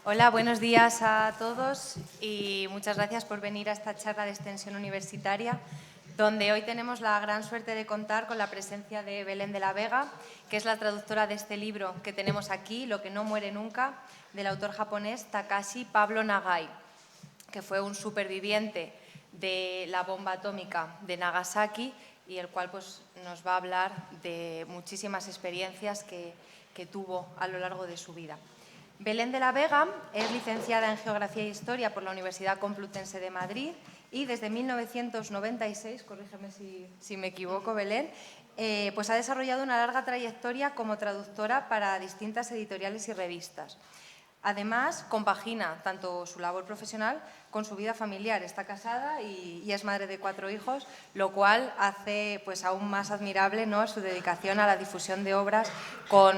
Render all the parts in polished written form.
Hola, buenos días a todos y muchas gracias por venir a esta charla de extensión universitaria, donde hoy tenemos la gran suerte de contar con la presencia de Belén de la Vega, que es la traductora de este libro que tenemos aquí, Lo que no muere nunca, del autor japonés Takashi Pablo Nagai, que fue un superviviente de la bomba atómica de Nagasaki y el cual nos va a hablar de muchísimas experiencias que tuvo a lo largo de su vida. Belén de la Vega es licenciada en Geografía e Historia por la Universidad Complutense de Madrid y desde 1996, corrígeme si me equivoco, Belén, pues ha desarrollado una larga trayectoria como traductora para distintas editoriales y revistas. Además, compagina tanto su labor profesional con su vida familiar. Está casada y es madre de 4 hijos, lo cual hace pues, aún más admirable, ¿no?, su dedicación a la difusión de obras con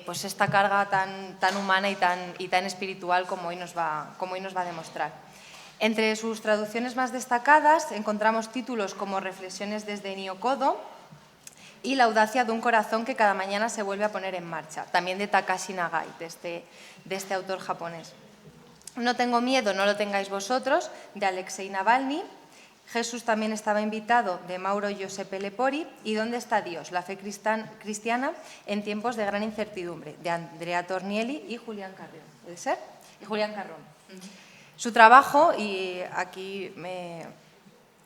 pues esta carga tan humana y tan espiritual como hoy nos va a demostrar. Entre sus traducciones más destacadas encontramos títulos como Reflexiones desde Nyokodo y La audacia de un corazón que cada mañana se vuelve a poner en marcha, también de Takashi Nagai, de este autor japonés. No tengo miedo, no lo tengáis vosotros, de Alexei Navalny. Jesús también estaba invitado, de Mauro Giuseppe Lepori, y ¿Dónde está Dios?, la fe cristiana en tiempos de gran incertidumbre, de Andrea Tornielli y Julián Carrión. ¿Puede ser? Y Julián Carrón. Su trabajo, y aquí me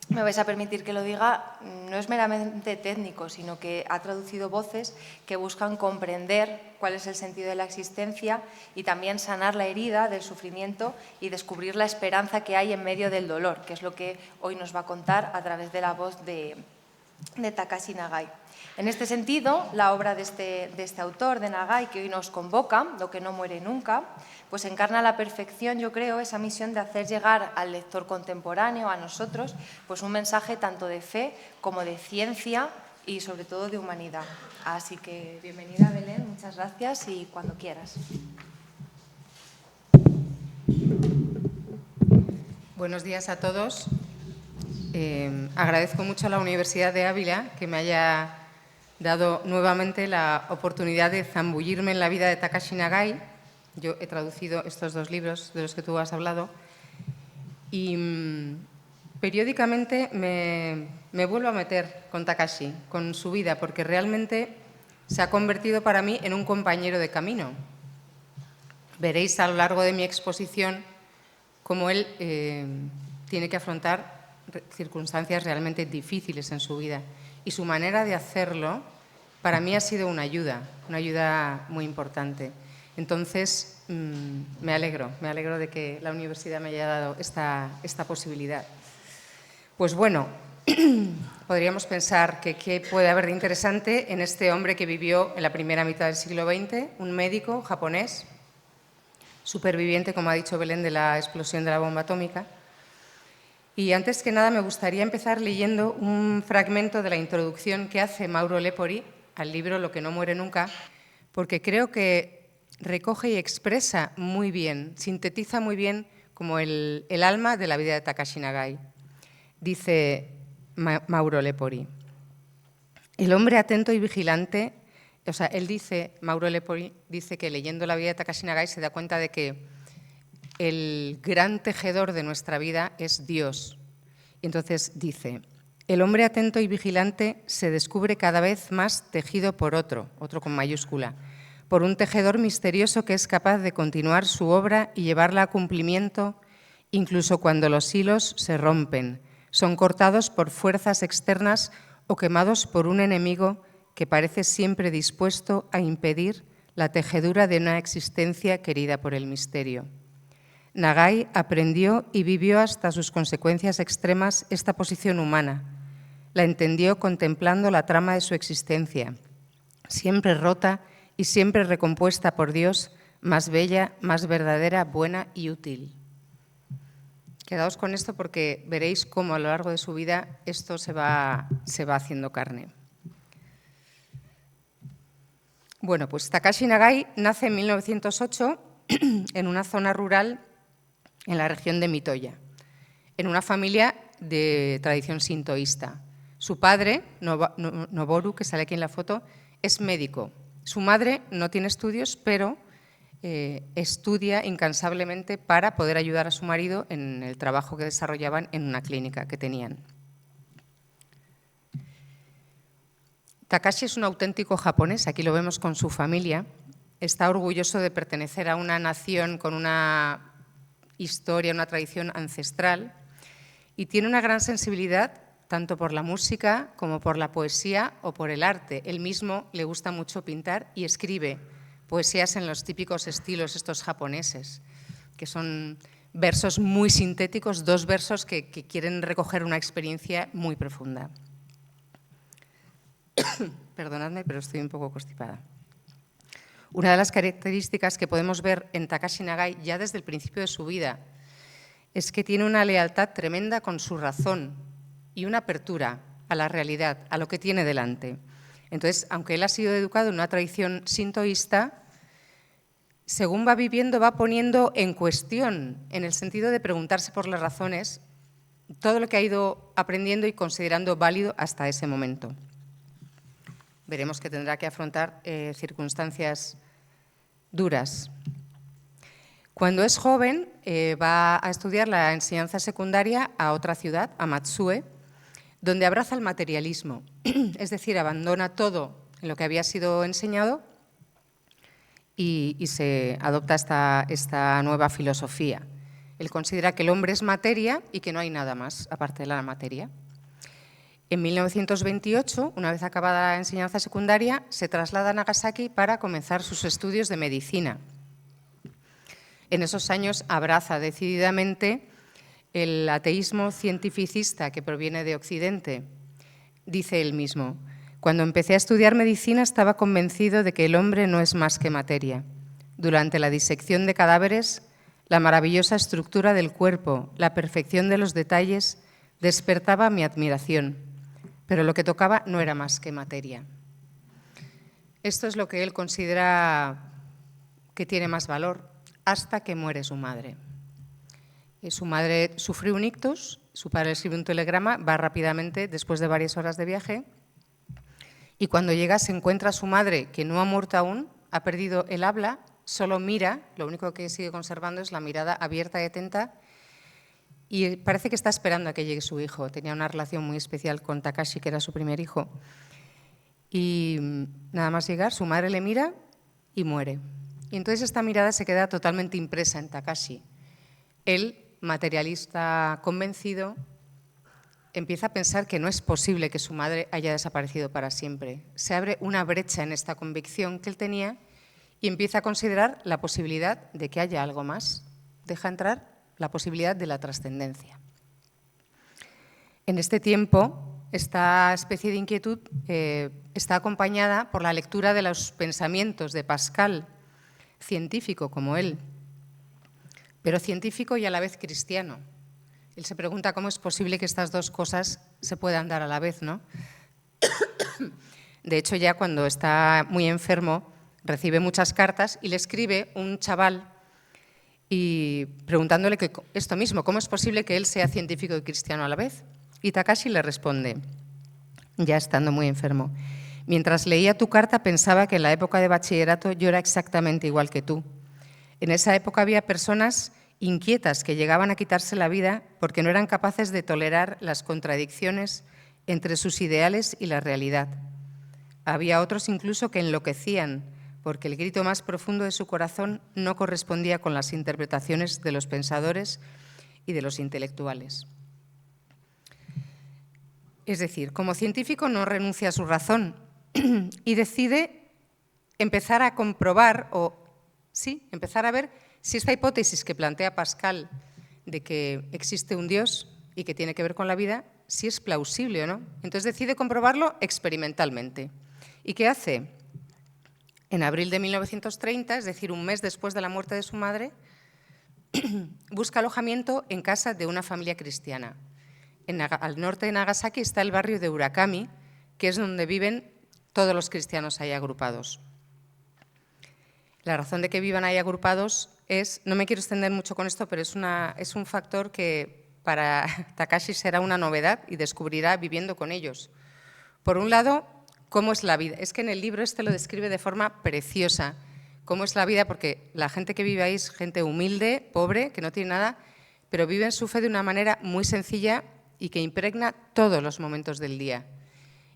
vais a permitir que lo diga, no es meramente técnico, sino que ha traducido voces que buscan comprender cuál es el sentido de la existencia y también sanar la herida del sufrimiento y descubrir la esperanza que hay en medio del dolor, que es lo que hoy nos va a contar a través de la voz de Takashi Nagai. En este sentido, la obra de este autor, de Nagai, que hoy nos convoca, Lo que no muere nunca, pues encarna a la perfección, yo creo, esa misión de hacer llegar al lector contemporáneo, a nosotros, pues un mensaje tanto de fe como de ciencia y sobre todo de humanidad. Así que bienvenida, Belén, muchas gracias y cuando quieras. Buenos días a todos. Agradezco mucho a la Universidad de Ávila que me haya dado nuevamente la oportunidad de zambullirme en la vida de Takashi Nagai. Yo he traducido estos 2 libros de los que tú has hablado y periódicamente me vuelvo a meter con Takashi, con su vida, porque realmente se ha convertido para mí en un compañero de camino. Veréis a lo largo de mi exposición cómo él tiene que afrontar circunstancias realmente difíciles en su vida. Y su manera de hacerlo, para mí, ha sido una ayuda muy importante. Entonces, me alegro de que la universidad me haya dado esta posibilidad. Pues bueno, podríamos pensar que qué puede haber de interesante en este hombre que vivió en la primera mitad del siglo XX, un médico japonés, superviviente, como ha dicho Belén, de la explosión de la bomba atómica. Y antes que nada me gustaría empezar leyendo un fragmento de la introducción que hace Mauro Lepori al libro Lo que no muere nunca, porque creo que recoge y expresa muy bien, sintetiza muy bien como el alma de la vida de Takashi Nagai. Dice Mauro Lepori: el hombre atento y vigilante, o sea, Mauro Lepori dice que leyendo la vida de Takashi Nagai se da cuenta de que el gran tejedor de nuestra vida es Dios. Y entonces dice: el hombre atento y vigilante se descubre cada vez más tejido por otro con mayúscula, por un tejedor misterioso que es capaz de continuar su obra y llevarla a cumplimiento incluso cuando los hilos se rompen, son cortados por fuerzas externas o quemados por un enemigo que parece siempre dispuesto a impedir la tejedura de una existencia querida por el misterio. Nagai aprendió y vivió hasta sus consecuencias extremas esta posición humana. La entendió contemplando la trama de su existencia, siempre rota y siempre recompuesta por Dios, más bella, más verdadera, buena y útil. Quedaos con esto porque veréis cómo a lo largo de su vida esto se va haciendo carne. Bueno, pues Takashi Nagai nace en 1908 en una zona rural en la región de Mitoya, en una familia de tradición sintoísta. Su padre, Noboru, que sale aquí en la foto, es médico. Su madre no tiene estudios, pero estudia incansablemente para poder ayudar a su marido en el trabajo que desarrollaban en una clínica que tenían. Takashi es un auténtico japonés, aquí lo vemos con su familia. Está orgulloso de pertenecer a una nación con una historia, una tradición ancestral, y tiene una gran sensibilidad tanto por la música como por la poesía o por el arte. Él mismo le gusta mucho pintar y escribe poesías en los típicos estilos estos japoneses, que son versos muy sintéticos, 2 versos que quieren recoger una experiencia muy profunda. Perdonadme, pero estoy un poco constipada. Una de las características que podemos ver en Takashi Nagai ya desde el principio de su vida es que tiene una lealtad tremenda con su razón y una apertura a la realidad, a lo que tiene delante. Entonces, aunque él ha sido educado en una tradición sintoísta, según va viviendo, va poniendo en cuestión, en el sentido de preguntarse por las razones, todo lo que ha ido aprendiendo y considerando válido hasta ese momento. Veremos que tendrá que afrontar circunstancias duras. Cuando es joven, va a estudiar la enseñanza secundaria a otra ciudad, a Matsue, donde abraza el materialismo, es decir, abandona todo en lo que había sido enseñado y se adopta esta nueva filosofía. Él considera que el hombre es materia y que no hay nada más aparte de la materia. En 1928, una vez acabada la enseñanza secundaria, se traslada a Nagasaki para comenzar sus estudios de medicina. En esos años abraza decididamente el ateísmo cientificista que proviene de Occidente. Dice él mismo: cuando empecé a estudiar medicina estaba convencido de que el hombre no es más que materia. Durante la disección de cadáveres, la maravillosa estructura del cuerpo, la perfección de los detalles, despertaba mi admiración, pero lo que tocaba no era más que materia. Esto es lo que él considera que tiene más valor, hasta que muere su madre. Su madre sufrió un ictus, su padre le escribe un telegrama, va rápidamente después de varias horas de viaje y cuando llega se encuentra a su madre, que no ha muerto aún, ha perdido el habla, solo mira, lo único que sigue conservando es la mirada abierta y atenta y parece que está esperando a que llegue su hijo. Tenía una relación muy especial con Takashi, que era su primer hijo. Y nada más llegar, su madre le mira y muere. Y entonces esta mirada se queda totalmente impresa en Takashi. Él, materialista convencido, empieza a pensar que no es posible que su madre haya desaparecido para siempre. Se abre una brecha en esta convicción que él tenía y empieza a considerar la posibilidad de que haya algo más. Deja entrar la posibilidad de la trascendencia. En este tiempo, esta especie de inquietud está acompañada por la lectura de los pensamientos de Pascal, científico como él, pero científico y a la vez cristiano. Él se pregunta cómo es posible que estas dos cosas se puedan dar a la vez, ¿no? De hecho, ya cuando está muy enfermo, recibe muchas cartas y le escribe un chaval y preguntándole que esto mismo, ¿cómo es posible que él sea científico y cristiano a la vez? Y Takashi le responde, ya estando muy enfermo: mientras leía tu carta pensaba que en la época de bachillerato yo era exactamente igual que tú. En esa época había personas inquietas que llegaban a quitarse la vida porque no eran capaces de tolerar las contradicciones entre sus ideales y la realidad. Había otros incluso que enloquecían porque el grito más profundo de su corazón no correspondía con las interpretaciones de los pensadores y de los intelectuales. Es decir, como científico no renuncia a su razón y decide empezar a comprobar empezar a ver si esta hipótesis que plantea Pascal de que existe un Dios y que tiene que ver con la vida, si es plausible o no. Entonces decide comprobarlo experimentalmente. ¿Y qué hace? En abril de 1930, es decir, un mes después de la muerte de su madre, busca alojamiento en casa de una familia cristiana. Al norte de Nagasaki está el barrio de Urakami, que es donde viven todos los cristianos ahí agrupados. La razón de que vivan ahí agrupados es, no me quiero extender mucho con esto, pero es un factor que para Takashi será una novedad y descubrirá viviendo con ellos. Por un lado, ¿cómo es la vida? Es que en el libro este lo describe de forma preciosa, cómo es la vida, porque la gente que vive ahí es gente humilde, pobre, que no tiene nada, pero viven su fe de una manera muy sencilla y que impregna todos los momentos del día.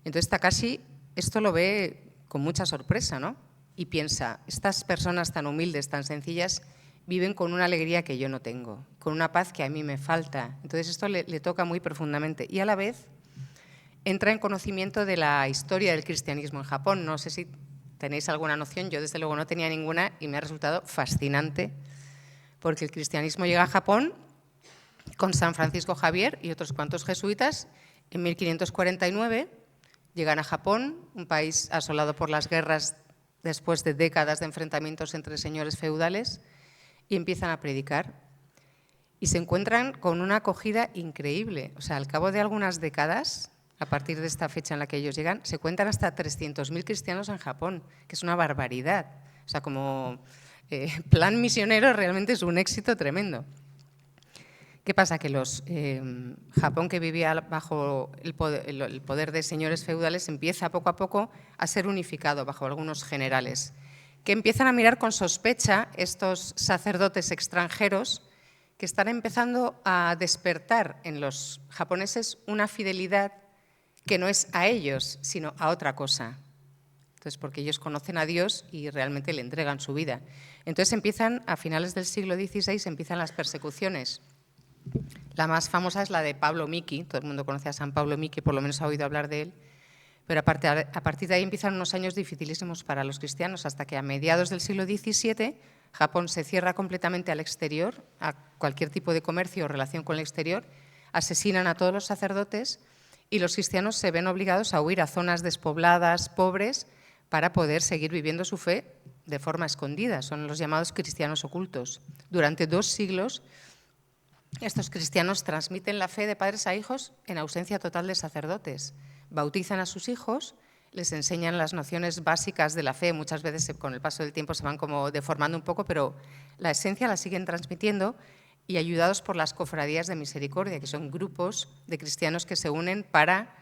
Entonces Takashi esto lo ve con mucha sorpresa, ¿no? Y piensa, estas personas tan humildes, tan sencillas, viven con una alegría que yo no tengo, con una paz que a mí me falta. Entonces esto le toca muy profundamente y a la vez entra en conocimiento de la historia del cristianismo en Japón. No sé si tenéis alguna noción, yo desde luego no tenía ninguna y me ha resultado fascinante porque el cristianismo llega a Japón con San Francisco Javier y otros cuantos jesuitas en 1549. Llegan a Japón, un país asolado por las guerras después de décadas de enfrentamientos entre señores feudales, y empiezan a predicar. Y se encuentran con una acogida increíble. O sea, al cabo de algunas décadas, a partir de esta fecha en la que ellos llegan, se cuentan hasta 300.000 cristianos en Japón, que es una barbaridad. O sea, como plan misionero realmente es un éxito tremendo. ¿Qué pasa? Que Japón, que vivía bajo el poder de señores feudales, empieza poco a poco a ser unificado bajo algunos generales, que empiezan a mirar con sospecha estos sacerdotes extranjeros que están empezando a despertar en los japoneses una fidelidad que no es a ellos, sino a otra cosa. Entonces, porque ellos conocen a Dios y realmente le entregan su vida. Entonces empiezan, a finales del siglo XVI, empiezan las persecuciones. La más famosa es la de Pablo Miki, todo el mundo conoce a San Pablo Miki, por lo menos ha oído hablar de él, pero a partir de ahí empiezan unos años dificilísimos para los cristianos, hasta que a mediados del siglo XVII Japón se cierra completamente al exterior, a cualquier tipo de comercio o relación con el exterior, asesinan a todos los sacerdotes y los cristianos se ven obligados a huir a zonas despobladas, pobres, para poder seguir viviendo su fe de forma escondida. Son los llamados cristianos ocultos. Durante 2 siglos, estos cristianos transmiten la fe de padres a hijos en ausencia total de sacerdotes. Bautizan a sus hijos, les enseñan las nociones básicas de la fe. Muchas veces con el paso del tiempo se van como deformando un poco, pero la esencia la siguen transmitiendo y ayudados por las cofradías de misericordia, que son grupos de cristianos que se unen para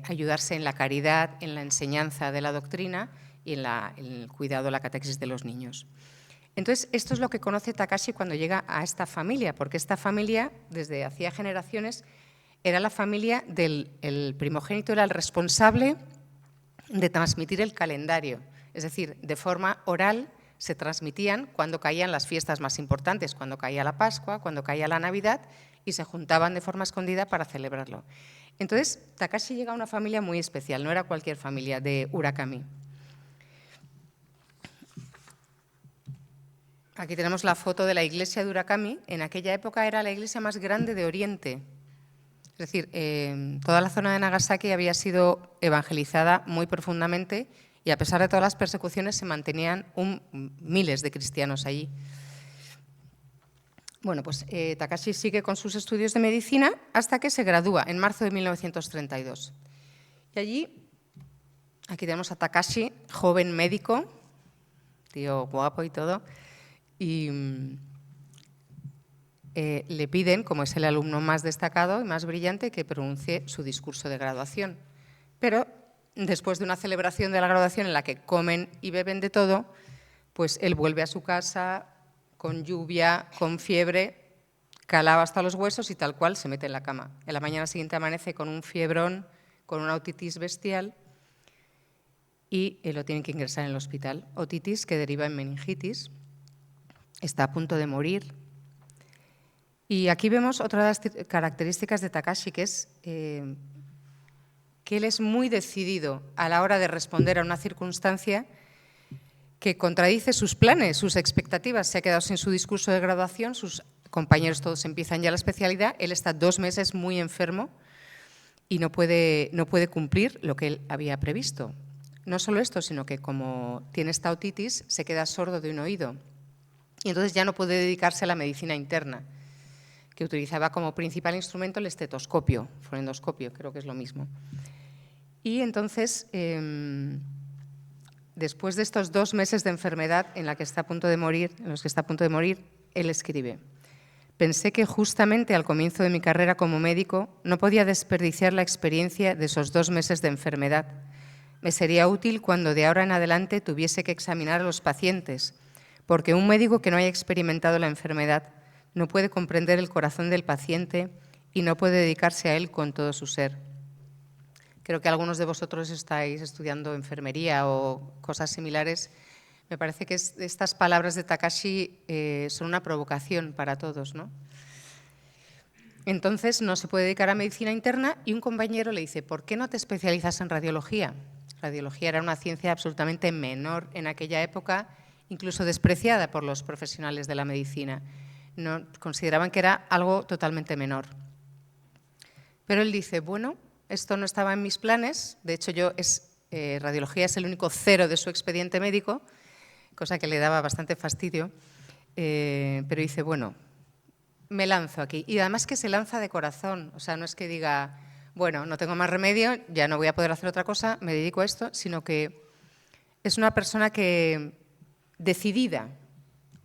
ayudarse en la caridad, en la enseñanza de la doctrina y en el cuidado, la catequesis de los niños. Entonces, esto es lo que conoce Takashi cuando llega a esta familia, porque esta familia, desde hacía generaciones, era la familia el primogénito, era el responsable de transmitir el calendario. Es decir, de forma oral se transmitían cuando caían las fiestas más importantes, cuando caía la Pascua, cuando caía la Navidad, y se juntaban de forma escondida para celebrarlo. Entonces, Takashi llega a una familia muy especial, no era cualquier familia, de Urakami. Aquí tenemos la foto de la iglesia de Urakami. En aquella época era la iglesia más grande de Oriente. Es decir, toda la zona de Nagasaki había sido evangelizada muy profundamente y a pesar de todas las persecuciones se mantenían miles de cristianos allí. Bueno, pues Takashi sigue con sus estudios de medicina hasta que se gradúa en marzo de 1932. Y allí, aquí tenemos a Takashi, joven médico, tío guapo y todo, y le piden, como es el alumno más destacado y más brillante, que pronuncie su discurso de graduación. Pero después de una celebración de la graduación en la que comen y beben de todo, pues él vuelve a su casa con lluvia, con fiebre, calado hasta los huesos y tal cual se mete en la cama. En la mañana siguiente amanece con un fiebrón, con una otitis bestial y lo tienen que ingresar en el hospital. Otitis que deriva en meningitis, está a punto de morir. Y aquí vemos otra de las características de Takashi, que es que él es muy decidido a la hora de responder a una circunstancia que contradice sus planes, sus expectativas. Se ha quedado sin su discurso de graduación, sus compañeros todos empiezan ya la especialidad, él está 2 meses muy enfermo y no puede cumplir lo que él había previsto. No solo esto, sino que como tiene esta otitis, se queda sordo de un oído y entonces ya no puede dedicarse a la medicina interna, que utilizaba como principal instrumento el estetoscopio, fonendoscopio, creo que es lo mismo. Y entonces, después de estos 2 meses de enfermedad en los que está a punto de morir, él escribe: pensé que justamente al comienzo de mi carrera como médico no podía desperdiciar la experiencia de esos 2 meses de enfermedad. me sería útil cuando de ahora en adelante tuviese que examinar a los pacientes, porque un médico que no haya experimentado la enfermedad no puede comprender el corazón del paciente y no puede dedicarse a él con todo su ser. Creo que algunos de vosotros estáis estudiando enfermería o cosas similares. Me parece que estas palabras de Takashi son una provocación para todos, ¿no? Entonces no se puede dedicar a medicina interna y un compañero le dice, ¿por qué no te especializas en radiología? Radiología era una ciencia absolutamente menor en aquella época, incluso despreciada por los profesionales de la medicina. No, consideraban que era algo totalmente menor. Pero él dice, bueno, esto no estaba en mis planes, de hecho radiología es el único 0 de su expediente médico, cosa que le daba bastante fastidio, pero dice, bueno, me lanzo aquí. Y además que se lanza de corazón, o sea, no es que diga, bueno, no tengo más remedio, ya no voy a poder hacer otra cosa, me dedico a esto, sino que es una persona decidida.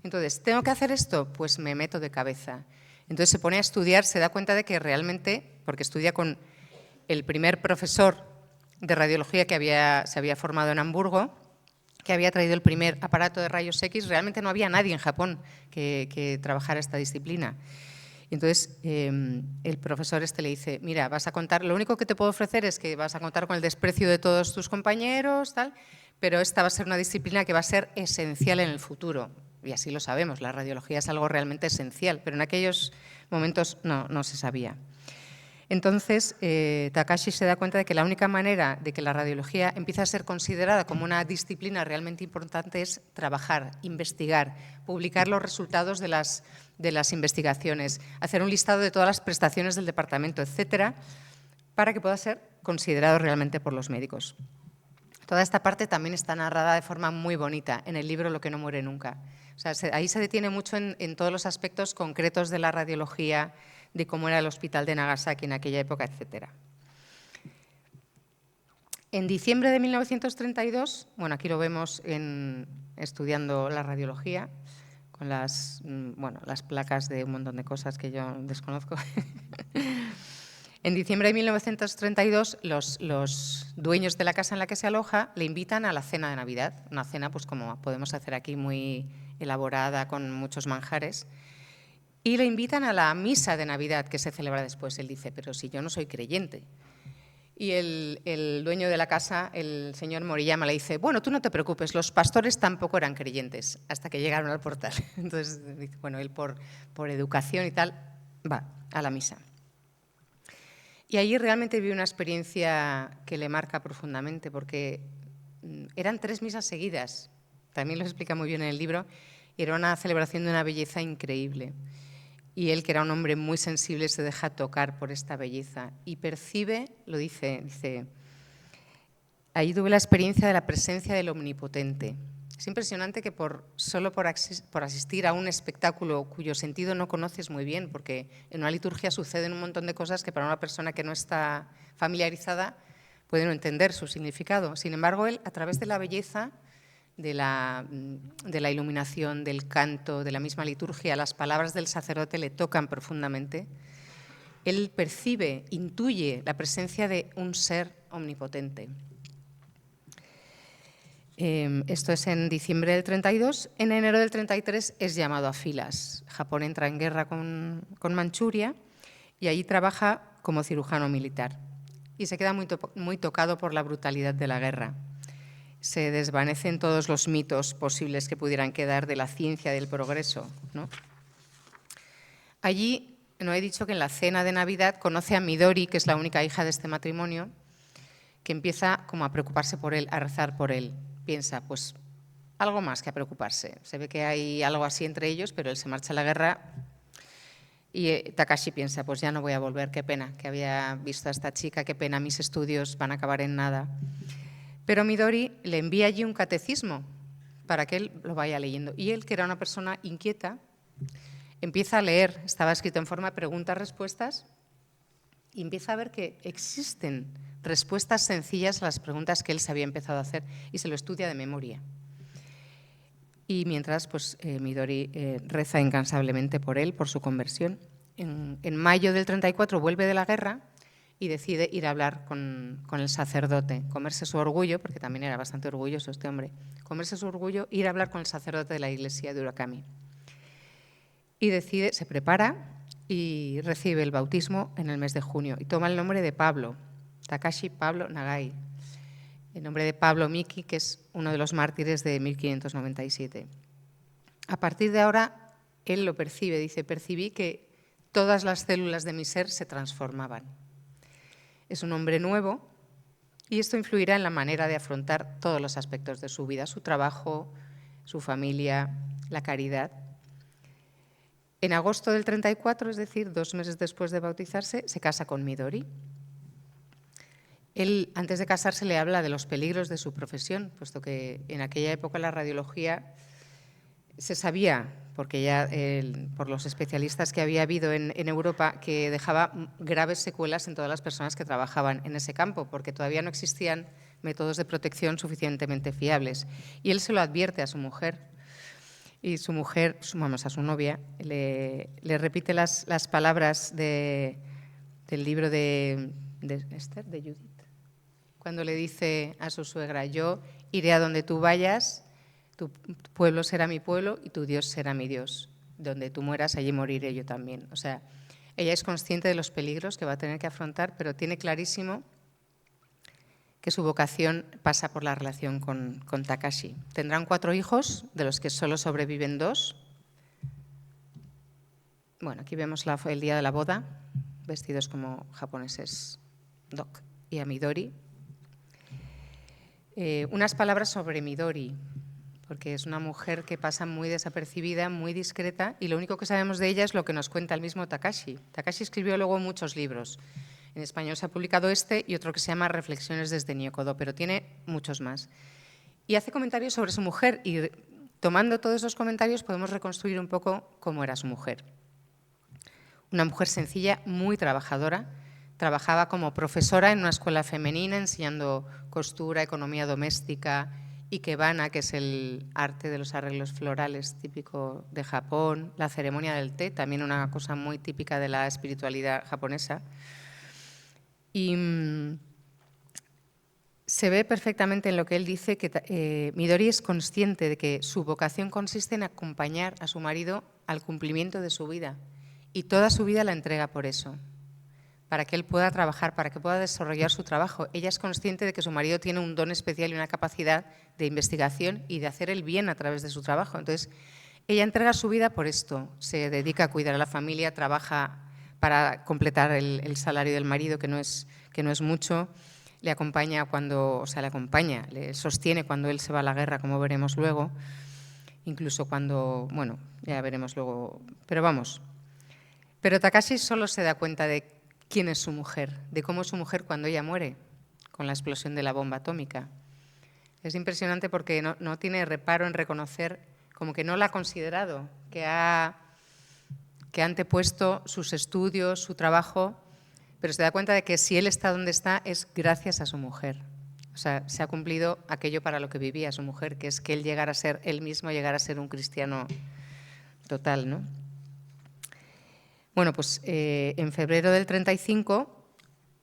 Entonces, ¿tengo que hacer esto? Pues me meto de cabeza. Entonces se pone a estudiar, se da cuenta de que realmente, porque estudia con el primer profesor de radiología que se había formado en Hamburgo, que había traído el primer aparato de rayos X, realmente no había nadie en Japón que trabajara esta disciplina. Entonces, el profesor le dice, mira, vas a contar, lo único que te puedo ofrecer es que vas a contar con el desprecio de todos tus compañeros, tal, pero esta va a ser una disciplina que va a ser esencial en el futuro. Y así lo sabemos, la radiología es algo realmente esencial, pero en aquellos momentos no se sabía. Entonces, Takashi se da cuenta de que la única manera de que la radiología empiece a ser considerada como una disciplina realmente importante es trabajar, investigar, publicar los resultados de las investigaciones, hacer un listado de todas las prestaciones del departamento, etcétera, para que pueda ser considerado realmente por los médicos. Toda esta parte también está narrada de forma muy bonita en el libro Lo que no muere nunca. O sea, ahí se detiene mucho en todos los aspectos concretos de la radiología, de cómo era el hospital de Nagasaki en aquella época, etc. En diciembre de 1932, bueno, aquí lo vemos estudiando la radiología, con las placas de un montón de cosas que yo desconozco. En diciembre de 1932, los dueños de la casa en la que se aloja le invitan a la cena de Navidad, una cena pues como podemos hacer aquí, muy elaborada, con muchos manjares, y le invitan a la misa de Navidad que se celebra después. Él dice, pero si yo no soy creyente. Y el dueño de la casa, el señor Moriyama, le dice, bueno, tú no te preocupes, los pastores tampoco eran creyentes, hasta que llegaron al portal. Entonces, bueno, él por educación y tal, va a la misa. Y allí realmente viví una experiencia que le marca profundamente, porque eran 3 misas seguidas, también lo explica muy bien en el libro, y era una celebración de una belleza increíble. Y él, que era un hombre muy sensible, se deja tocar por esta belleza y percibe, lo dice, ahí tuve la experiencia de la presencia del Omnipotente. Es impresionante que solo por asistir a un espectáculo cuyo sentido no conoces muy bien, porque en una liturgia suceden un montón de cosas que para una persona que no está familiarizada puede no entender su significado. Sin embargo, él, a través de la belleza, de la iluminación, del canto, de la misma liturgia, las palabras del sacerdote le tocan profundamente. Él percibe, intuye la presencia de un ser omnipotente. Esto es en diciembre del 32. En enero del 33 es llamado a filas. Japón entra en guerra con Manchuria y allí trabaja como cirujano militar. Y se queda muy tocado por la brutalidad de la guerra. Se desvanecen todos los mitos posibles que pudieran quedar de la ciencia del progreso, ¿no? Allí, no he dicho que en la cena de Navidad conoce a Midori, que es la única hija de este matrimonio, que empieza como a preocuparse por él, a rezar por él. Piensa, pues, algo más que a preocuparse. Se ve que hay algo así entre ellos, pero él se marcha a la guerra y Takashi piensa, pues ya no voy a volver, qué pena que había visto a esta chica, qué pena, mis estudios van a acabar en nada. Pero Midori le envía allí un catecismo para que él lo vaya leyendo. Y él, que era una persona inquieta, empieza a leer, estaba escrito en forma de preguntas-respuestas, y empieza a ver que existen respuestas sencillas a las preguntas que él se había empezado a hacer y se lo estudia de memoria. Y mientras, pues, Midori reza incansablemente por él, por su conversión. En mayo del 34 vuelve de la guerra y decide ir a hablar con el sacerdote, comerse su orgullo, porque también era bastante orgulloso este hombre, comerse su orgullo, ir a hablar con el sacerdote de la iglesia de Urakami. Y decide, se prepara y recibe el bautismo en el mes de junio y toma el nombre de Pablo, Takashi Pablo Nagai, el nombre de Pablo Miki, que es uno de los mártires de 1597. A partir de ahora, él lo percibe, dice, percibí que todas las células de mi ser se transformaban. Es un hombre nuevo y esto influirá en la manera de afrontar todos los aspectos de su vida, su trabajo, su familia, la caridad. En agosto del 34, es decir, 2 meses después de bautizarse, se casa con Midori. Él, antes de casarse, le habla de los peligros de su profesión, puesto que en aquella época la radiología se sabía, porque ya por los especialistas que había habido en Europa, que dejaba graves secuelas en todas las personas que trabajaban en ese campo, porque todavía no existían métodos de protección suficientemente fiables. Y él se lo advierte a su mujer, y su mujer, vamos, a su novia, le repite las palabras del libro de Esther, de Judith, cuando le dice a su suegra, yo iré a donde tú vayas, tu pueblo será mi pueblo y tu Dios será mi Dios. Donde tú mueras, allí moriré yo también. O sea, ella es consciente de los peligros que va a tener que afrontar, pero tiene clarísimo que su vocación pasa por la relación con Takashi. Tendrán 4 hijos, de los que solo sobreviven 2. Bueno, aquí vemos el día de la boda, vestidos como japoneses, Doc y a Midori. Unas palabras sobre Midori, porque es una mujer que pasa muy desapercibida, muy discreta, y lo único que sabemos de ella es lo que nos cuenta el mismo Takashi. Takashi escribió luego muchos libros. En español se ha publicado este y otro que se llama Reflexiones desde Nyokodo, pero tiene muchos más. Y hace comentarios sobre su mujer, y tomando todos esos comentarios podemos reconstruir un poco cómo era su mujer. Una mujer sencilla, muy trabajadora. Trabajaba como profesora en una escuela femenina enseñando costura, economía doméstica, ikebana, que es el arte de los arreglos florales típico de Japón, la ceremonia del té, también una cosa muy típica de la espiritualidad japonesa. Y se ve perfectamente en lo que él dice que Midori es consciente de que su vocación consiste en acompañar a su marido al cumplimiento de su vida y toda su vida la entrega por eso, para que él pueda trabajar, para que pueda desarrollar su trabajo. Ella es consciente de que su marido tiene un don especial y una capacidad de investigación y de hacer el bien a través de su trabajo. Entonces, ella entrega su vida por esto, se dedica a cuidar a la familia, trabaja para completar el salario del marido, que no es mucho, le acompaña le sostiene cuando él se va a la guerra, como veremos luego, incluso cuando, bueno, ya veremos luego, pero vamos. Pero Takashi solo se da cuenta de quién es su mujer, de cómo es su mujer cuando ella muere con la explosión de la bomba atómica. Es impresionante porque no tiene reparo en reconocer, como que no la ha considerado, que ha antepuesto sus estudios, su trabajo, pero se da cuenta de que si él está donde está es gracias a su mujer. O sea, se ha cumplido aquello para lo que vivía su mujer, que es que él llegara a ser, él mismo llegara a ser un cristiano total, ¿no? Bueno, pues en febrero del 35,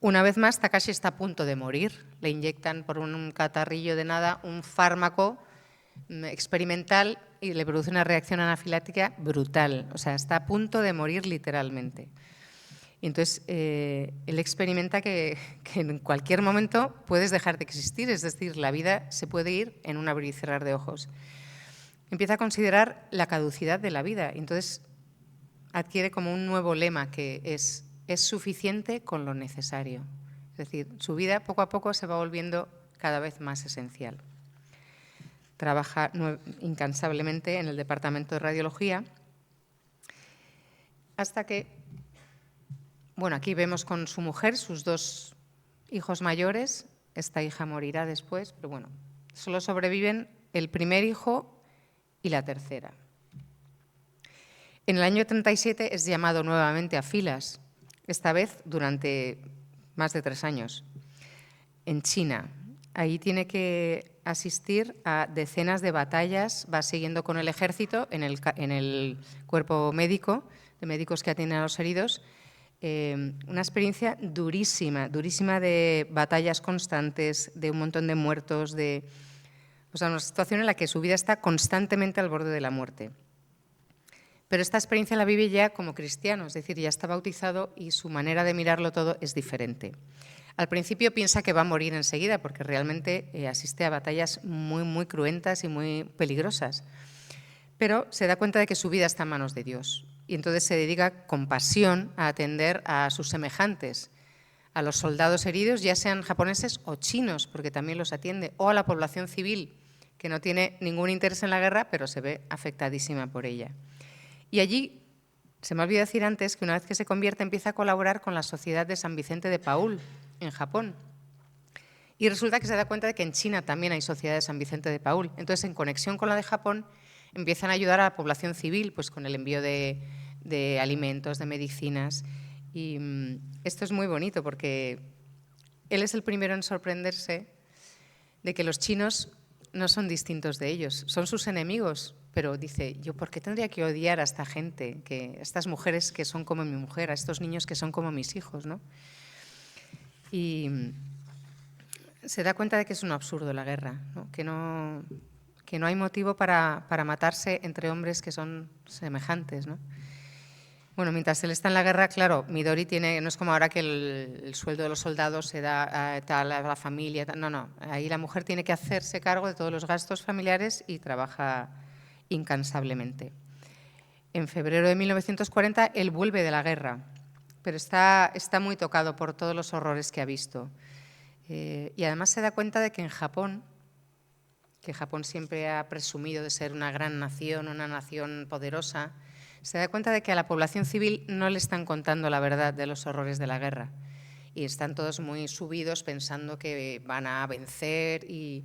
una vez más, Takashi está a punto de morir. Le inyectan por un catarrillo de nada un fármaco experimental y le produce una reacción anafiláctica brutal. O sea, está a punto de morir literalmente. Y entonces, él experimenta que en cualquier momento puedes dejar de existir, es decir, la vida se puede ir en un abrir y cerrar de ojos. Empieza a considerar la caducidad de la vida. Entonces, adquiere como un nuevo lema que es suficiente con lo necesario. Es decir, su vida poco a poco se va volviendo cada vez más esencial. Trabaja incansablemente en el departamento de radiología hasta que, bueno, aquí vemos con su mujer, sus 2 hijos mayores. Esta hija morirá después, pero bueno, solo sobreviven el primer hijo y la tercera. En el año 37 es llamado nuevamente a filas, esta vez durante más de 3 años, en China. Ahí tiene que asistir a decenas de batallas, va siguiendo con el ejército en el cuerpo médico, de médicos que atienden a los heridos, una experiencia durísima, durísima de batallas constantes, de un montón de muertos, o sea, una situación en la que su vida está constantemente al borde de la muerte. Pero esta experiencia la vive ya como cristiano, es decir, ya está bautizado y su manera de mirarlo todo es diferente. Al principio piensa que va a morir enseguida porque realmente asiste a batallas muy, muy cruentas y muy peligrosas. Pero se da cuenta de que su vida está en manos de Dios y entonces se dedica con pasión a atender a sus semejantes, a los soldados heridos, ya sean japoneses o chinos, porque también los atiende, o a la población civil, que no tiene ningún interés en la guerra, pero se ve afectadísima por ella. Y allí, se me olvidó decir antes, que una vez que se convierte empieza a colaborar con la Sociedad de San Vicente de Paúl, en Japón. Y resulta que se da cuenta de que en China también hay Sociedad de San Vicente de Paúl. Entonces, en conexión con la de Japón, empiezan a ayudar a la población civil pues, con el envío de alimentos, de medicinas. Y esto es muy bonito porque él es el primero en sorprenderse de que los chinos no son distintos de ellos, son sus enemigos. Pero dice, ¿yo por qué tendría que odiar a esta gente, a estas mujeres que son como mi mujer, a estos niños que son como mis hijos, ¿no? Y se da cuenta de que es un absurdo la guerra, ¿no? Que no hay motivo para matarse entre hombres que son semejantes, ¿no? Bueno, mientras él está en la guerra, claro, Midori no es como ahora que el sueldo de los soldados se da a la familia, no, ahí la mujer tiene que hacerse cargo de todos los gastos familiares y trabaja incansablemente. En febrero de 1940 él vuelve de la guerra, pero está muy tocado por todos los horrores que ha visto. Y además se da cuenta de que en Japón, que Japón siempre ha presumido de ser una gran nación, una nación poderosa, se da cuenta de que a la población civil no le están contando la verdad de los horrores de la guerra. Y están todos muy subidos pensando que van a vencer y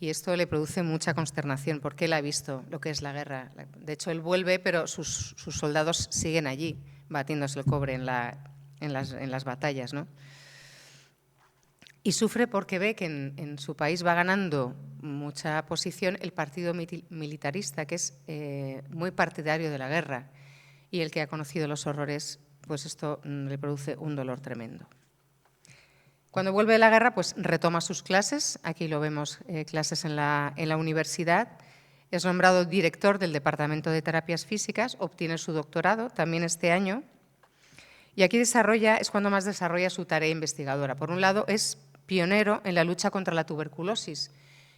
esto le produce mucha consternación porque él ha visto lo que es la guerra. De hecho, él vuelve, pero sus soldados siguen allí, batiéndose el cobre en las batallas, ¿no? Y sufre porque ve que en su país va ganando mucha posición el partido militarista, que es muy partidario de la guerra y el que ha conocido los horrores, pues esto le produce un dolor tremendo. Cuando vuelve de la guerra, pues retoma sus clases, aquí lo vemos, clases en la universidad, es nombrado director del Departamento de Terapias Físicas, obtiene su doctorado también este año y aquí es cuando más desarrolla su tarea investigadora. Por un lado, es pionero en la lucha contra la tuberculosis,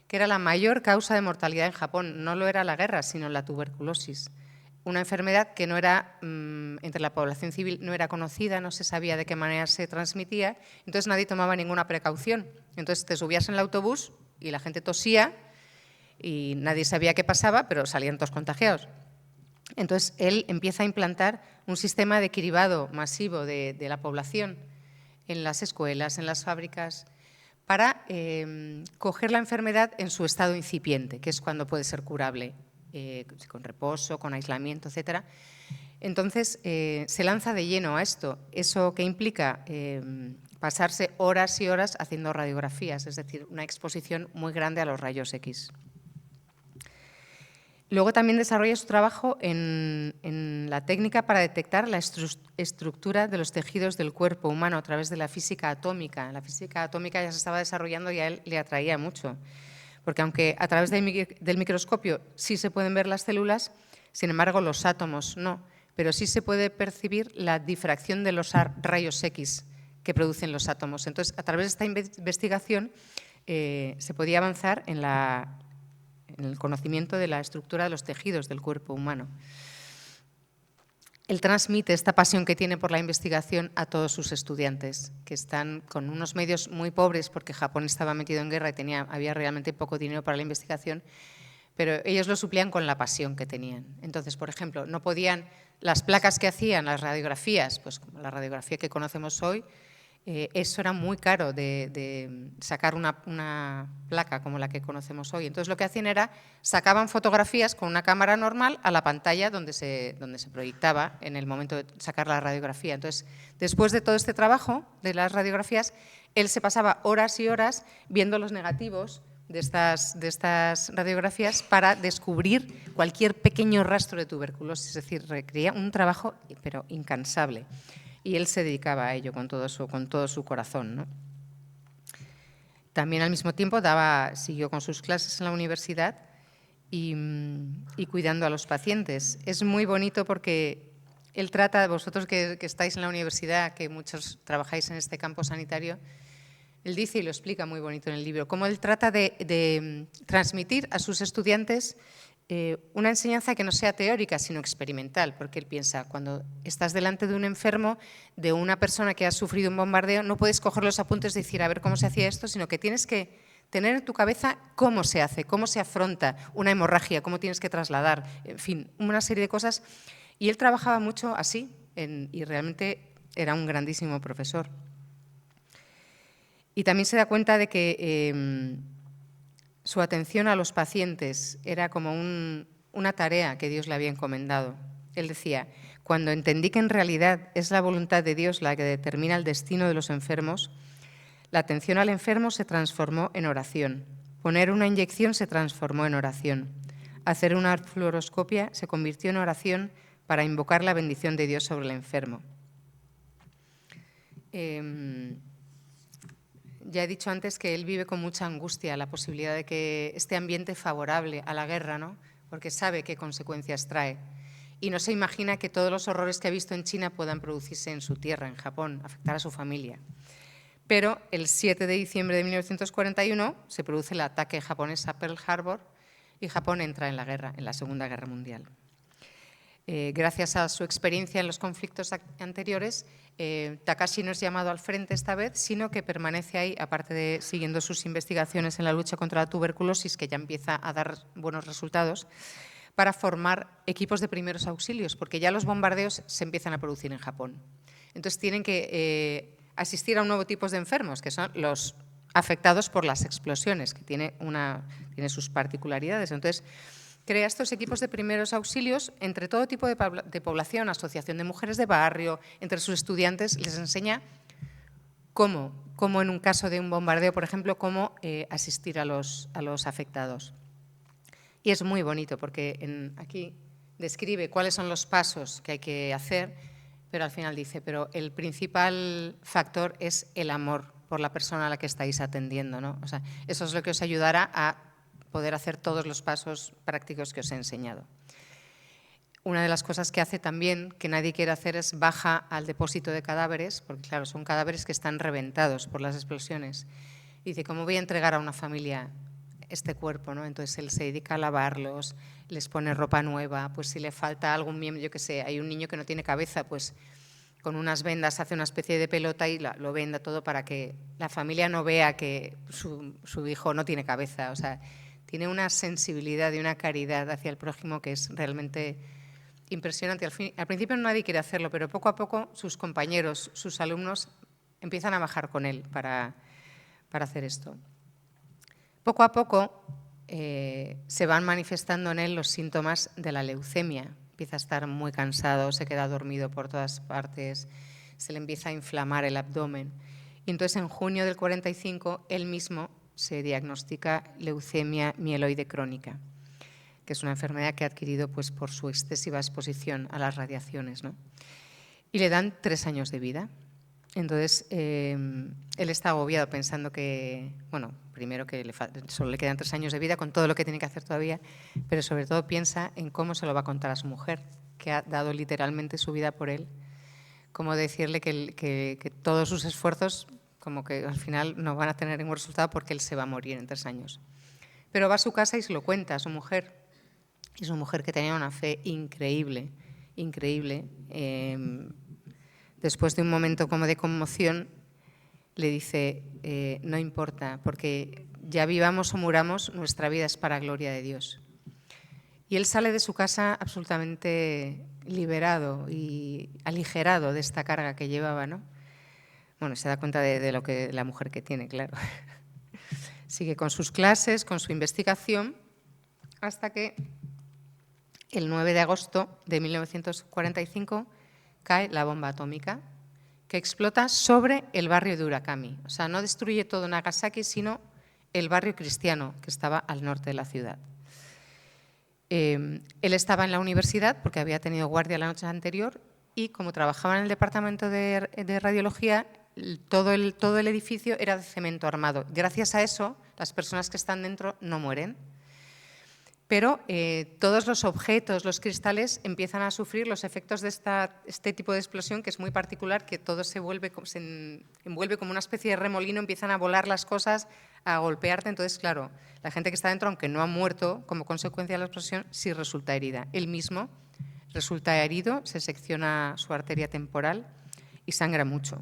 que era la mayor causa de mortalidad en Japón. No lo era la guerra, sino la tuberculosis. Una enfermedad que no era, entre la población civil no era conocida, no se sabía de qué manera se transmitía, entonces nadie tomaba ninguna precaución. Entonces te subías en el autobús y la gente tosía y nadie sabía qué pasaba, pero salían todos contagiados. Entonces él empieza a implantar un sistema de cribado masivo de la población en las escuelas, en las fábricas, para coger la enfermedad en su estado incipiente, que es cuando puede ser curable, con reposo, con aislamiento, etc. Entonces, se lanza de lleno a esto. ¿Eso que implica? Pasarse horas y horas haciendo radiografías, es decir, una exposición muy grande a los rayos X. Luego también desarrolla su trabajo en la técnica para detectar la estructura de los tejidos del cuerpo humano a través de la física atómica. La física atómica ya se estaba desarrollando y a él le atraía mucho, porque aunque a través del microscopio sí se pueden ver las células, sin embargo los átomos no, pero sí se puede percibir la difracción de los rayos X que producen los átomos. Entonces, a través de esta investigación se podía avanzar en el conocimiento de la estructura de los tejidos del cuerpo humano. Él transmite esta pasión que tiene por la investigación a todos sus estudiantes, que están con unos medios muy pobres porque Japón estaba metido en guerra y había realmente poco dinero para la investigación, pero ellos lo suplían con la pasión que tenían. Entonces, por ejemplo, no podían, las placas que hacían, las radiografías, pues como la radiografía que conocemos hoy, eso era muy caro de sacar una placa como la que conocemos hoy. Entonces lo que hacían era, sacaban fotografías con una cámara normal a la pantalla donde se proyectaba en el momento de sacar la radiografía. Entonces, después de todo este trabajo de las radiografías, él se pasaba horas y horas viendo los negativos de estas radiografías para descubrir cualquier pequeño rastro de tuberculosis. Es decir, requería un trabajo, pero incansable. y él se dedicaba a ello con todo su corazón, ¿no? También al mismo tiempo siguió con sus clases en la universidad y cuidando a los pacientes. Es muy bonito porque él trata, vosotros que estáis en la universidad, que muchos trabajáis en este campo sanitario, él dice y lo explica muy bonito en el libro, cómo él trata de transmitir a sus estudiantes una enseñanza que no sea teórica, sino experimental, porque él piensa, cuando estás delante de un enfermo, de una persona que ha sufrido un bombardeo, no puedes coger los apuntes y decir, a ver cómo se hacía esto, sino que tienes que tener en tu cabeza cómo se hace, cómo se afronta una hemorragia, cómo tienes que trasladar, en fin, una serie de cosas. Y él trabajaba mucho así y realmente era un grandísimo profesor. Y también se da cuenta de que su atención a los pacientes era como una tarea que Dios le había encomendado. Él decía, cuando entendí que en realidad es la voluntad de Dios la que determina el destino de los enfermos, la atención al enfermo se transformó en oración. Poner una inyección se transformó en oración. Hacer una fluoroscopia se convirtió en oración para invocar la bendición de Dios sobre el enfermo. Ya he dicho antes que él vive con mucha angustia la posibilidad de que este ambiente favorable a la guerra, ¿no? Porque sabe qué consecuencias trae. Y no se imagina que todos los horrores que ha visto en China puedan producirse en su tierra, en Japón, afectar a su familia. Pero el 7 de diciembre de 1941 se produce el ataque japonés a Pearl Harbor y Japón entra en la guerra, en la Segunda Guerra Mundial. Gracias a su experiencia en los conflictos anteriores, Takashi no es llamado al frente esta vez, sino que permanece ahí, aparte de siguiendo sus investigaciones en la lucha contra la tuberculosis, que ya empieza a dar buenos resultados, para formar equipos de primeros auxilios, porque ya los bombardeos se empiezan a producir en Japón. Entonces tienen que asistir a un nuevo tipo de enfermos, que son los afectados por las explosiones, que tiene sus particularidades. Entonces, crea estos equipos de primeros auxilios entre todo tipo de población, asociación de mujeres de barrio, entre sus estudiantes, les enseña cómo en un caso de un bombardeo, por ejemplo, cómo asistir a los afectados. Y es muy bonito porque aquí describe cuáles son los pasos que hay que hacer, pero al final dice, pero el principal factor es el amor por la persona a la que estáis atendiendo, ¿no? O sea, eso es lo que os ayudará a poder hacer todos los pasos prácticos que os he enseñado. Una de las cosas que hace también, que nadie quiere hacer, es baja al depósito de cadáveres, porque claro, son cadáveres que están reventados por las explosiones. Y dice, ¿cómo voy a entregar a una familia este cuerpo, ¿no? Entonces él se dedica a lavarlos, les pone ropa nueva, pues si le falta algún miembro, yo qué sé, hay un niño que no tiene cabeza, pues con unas vendas hace una especie de pelota y lo venda todo para que la familia no vea que su hijo no tiene cabeza. O sea, tiene una sensibilidad y una caridad hacia el prójimo que es realmente impresionante. Al principio nadie quiere hacerlo, pero poco a poco sus compañeros, sus alumnos, empiezan a bajar con él para hacer esto. Poco a poco se van manifestando en él los síntomas de la leucemia. Empieza a estar muy cansado, se queda dormido por todas partes, se le empieza a inflamar el abdomen. Y entonces en junio del 45 él mismo se diagnostica leucemia mieloide crónica, que es una enfermedad que ha adquirido pues, por su excesiva exposición a las radiaciones, ¿no? Y le dan 3 años de vida. Entonces, él está agobiado pensando que, bueno, primero que solo le quedan 3 años de vida con todo lo que tiene que hacer todavía, pero sobre todo piensa en cómo se lo va a contar a su mujer, que ha dado literalmente su vida por él, cómo decirle que todos sus esfuerzos como que al final no van a tener ningún resultado porque él se va a morir en 3 años. Pero va a su casa y se lo cuenta a su mujer. Es una mujer que tenía una fe increíble, increíble. Después de un momento como de conmoción, le dice, no importa, porque ya vivamos o muramos, nuestra vida es para gloria de Dios. Y él sale de su casa absolutamente liberado y aligerado de esta carga que llevaba, ¿no? Bueno, se da cuenta de lo que la mujer que tiene, claro. Sigue con sus clases, con su investigación, hasta que el 9 de agosto de 1945 cae la bomba atómica que explota sobre el barrio de Urakami. O sea, no destruye todo Nagasaki, sino el barrio cristiano que estaba al norte de la ciudad. Él estaba en la universidad porque había tenido guardia la noche anterior y como trabajaba en el departamento de radiología, todo el edificio era de cemento armado. Gracias a eso, las personas que están dentro no mueren. Pero todos los objetos, los cristales, empiezan a sufrir los efectos de este tipo de explosión, que es muy particular, que todo se envuelve como una especie de remolino, empiezan a volar las cosas, a golpearte. Entonces, claro, la gente que está dentro, aunque no ha muerto como consecuencia de la explosión, sí resulta herida. Él mismo resulta herido, se secciona su arteria temporal y sangra mucho.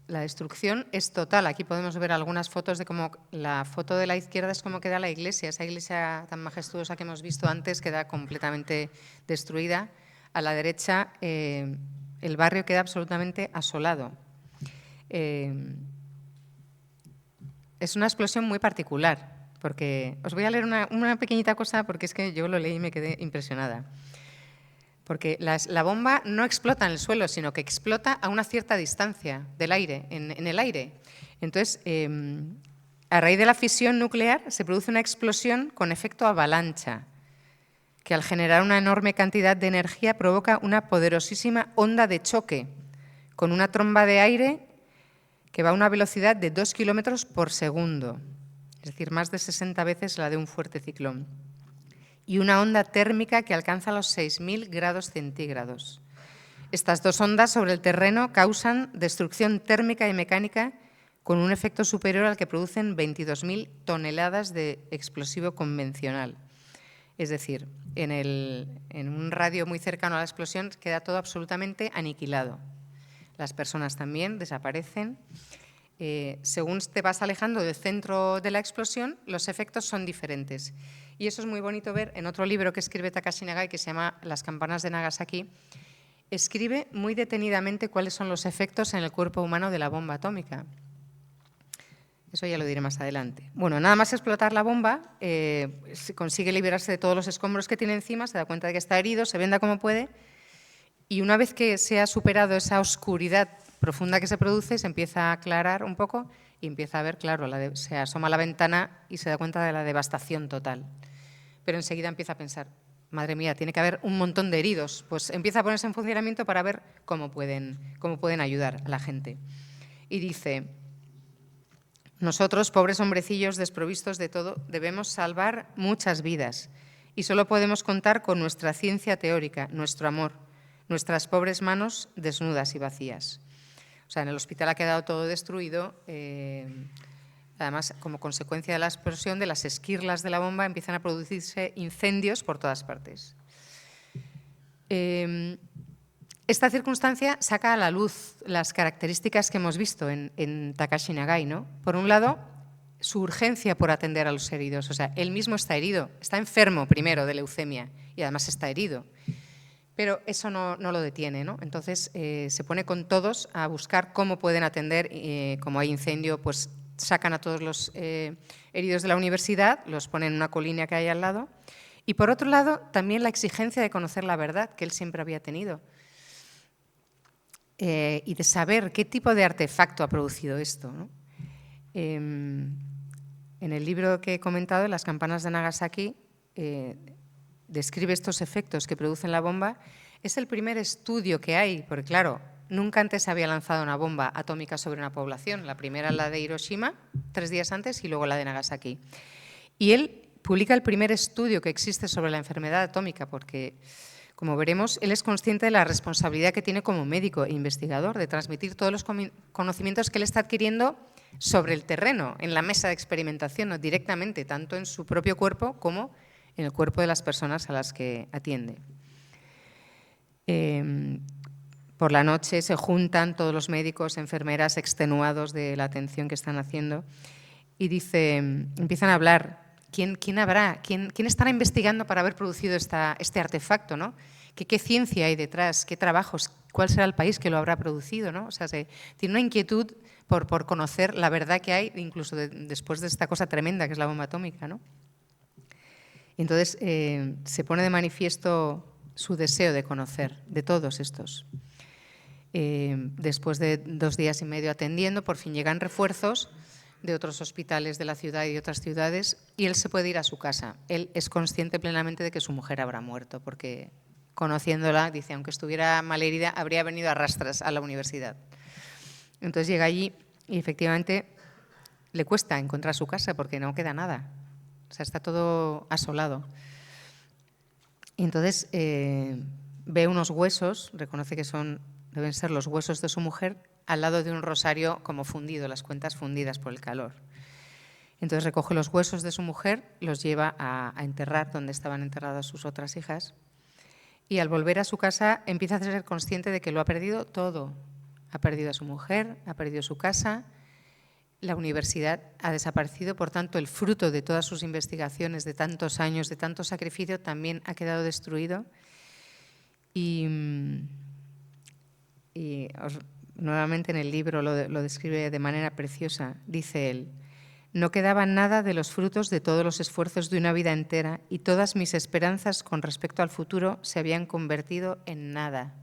La destrucción es total. Aquí podemos ver algunas fotos de cómo la foto de la izquierda es cómo queda la iglesia. Esa iglesia tan majestuosa que hemos visto antes queda completamente destruida. A la derecha el barrio queda absolutamente asolado. Es una explosión muy particular, porque os voy a leer una pequeñita cosa porque es que yo lo leí y me quedé impresionada. Porque la bomba no explota en el suelo, sino que explota a una cierta distancia del aire, en el aire. Entonces, a raíz de la fisión nuclear se produce una explosión con efecto avalancha, que al generar una enorme cantidad de energía provoca una poderosísima onda de choque, con una tromba de aire que va a una velocidad de 2 kilómetros por segundo, es decir, más de 60 veces la de un fuerte ciclón, y una onda térmica que alcanza los 6.000 grados centígrados. Estas dos ondas sobre el terreno causan destrucción térmica y mecánica con un efecto superior al que producen 22.000 toneladas de explosivo convencional. Es decir, en un radio muy cercano a la explosión queda todo absolutamente aniquilado. Las personas también desaparecen. Según te vas alejando del centro de la explosión, los efectos son diferentes. Y eso es muy bonito ver en otro libro que escribe Takashi Nagai, que se llama Las campanas de Nagasaki. Escribe muy detenidamente cuáles son los efectos en el cuerpo humano de la bomba atómica. Eso ya lo diré más adelante. Bueno, nada más explotar la bomba, consigue liberarse de todos los escombros que tiene encima, se da cuenta de que está herido, se venda como puede, y una vez que se ha superado esa oscuridad profunda que se produce, se empieza a aclarar un poco y empieza a ver, claro, se asoma a la ventana y se da cuenta de la devastación total. Pero enseguida empieza a pensar, madre mía, tiene que haber un montón de heridos. Pues empieza a ponerse en funcionamiento para ver cómo pueden ayudar a la gente. Y dice, nosotros, pobres hombrecillos desprovistos de todo, debemos salvar muchas vidas y solo podemos contar con nuestra ciencia teórica, nuestro amor, nuestras pobres manos desnudas y vacías. O sea, en el hospital ha quedado todo destruido. Además, como consecuencia de la explosión, de las esquirlas de la bomba, empiezan a producirse incendios por todas partes. Esta circunstancia saca a la luz las características que hemos visto en Takashi Nagai, ¿no? Por un lado, su urgencia por atender a los heridos. O sea, él mismo está herido, está enfermo primero de leucemia y además está herido. Pero eso no lo detiene, ¿no? Entonces se pone con todos a buscar cómo pueden atender. Como hay incendio, pues sacan a todos los heridos de la universidad, los ponen en una colina que hay al lado. Y por otro lado, también la exigencia de conocer la verdad que él siempre había tenido. Y de saber qué tipo de artefacto ha producido esto, ¿no? En el libro que he comentado, Las campanas de Nagasaki, describe estos efectos que producen la bomba. Es el primer estudio que hay, porque claro, nunca antes se había lanzado una bomba atómica sobre una población. La primera, la de Hiroshima, 3 días antes, y luego la de Nagasaki. Y él publica el primer estudio que existe sobre la enfermedad atómica, porque, como veremos, él es consciente de la responsabilidad que tiene como médico e investigador de transmitir todos los conocimientos que él está adquiriendo sobre el terreno, en la mesa de experimentación, ¿no? Directamente, tanto en su propio cuerpo como en el cuerpo de las personas a las que atiende. Por la noche se juntan todos los médicos, enfermeras extenuados de la atención que están haciendo y empiezan a hablar. ¿Quién estará investigando para haber producido este artefacto, ¿no? ¿Qué ciencia hay detrás? ¿Qué trabajos? ¿Cuál será el país que lo habrá producido, ¿no? O sea, tiene una inquietud por conocer la verdad que hay, incluso después de esta cosa tremenda que es la bomba atómica, ¿no? Entonces, se pone de manifiesto su deseo de conocer de todos estos. Después de 2 días y medio atendiendo, por fin llegan refuerzos de otros hospitales de la ciudad y de otras ciudades y él se puede ir a su casa. Él es consciente plenamente de que su mujer habrá muerto porque conociéndola, dice, aunque estuviera malherida, habría venido a rastras a la universidad. Entonces llega allí y efectivamente le cuesta encontrar su casa porque no queda nada. O sea, está todo asolado. Y entonces ve unos huesos, reconoce que deben ser los huesos de su mujer, al lado de un rosario como fundido, las cuentas fundidas por el calor. Entonces recoge los huesos de su mujer, los lleva a enterrar donde estaban enterradas sus otras hijas, y al volver a su casa empieza a ser consciente de que lo ha perdido todo. Ha perdido a su mujer, ha perdido su casa, la universidad ha desaparecido, por tanto el fruto de todas sus investigaciones, de tantos años, de tanto sacrificio, también ha quedado destruido. Y nuevamente en el libro lo describe de manera preciosa. Dice él: no quedaba nada de los frutos de todos los esfuerzos de una vida entera y todas mis esperanzas con respecto al futuro se habían convertido en nada.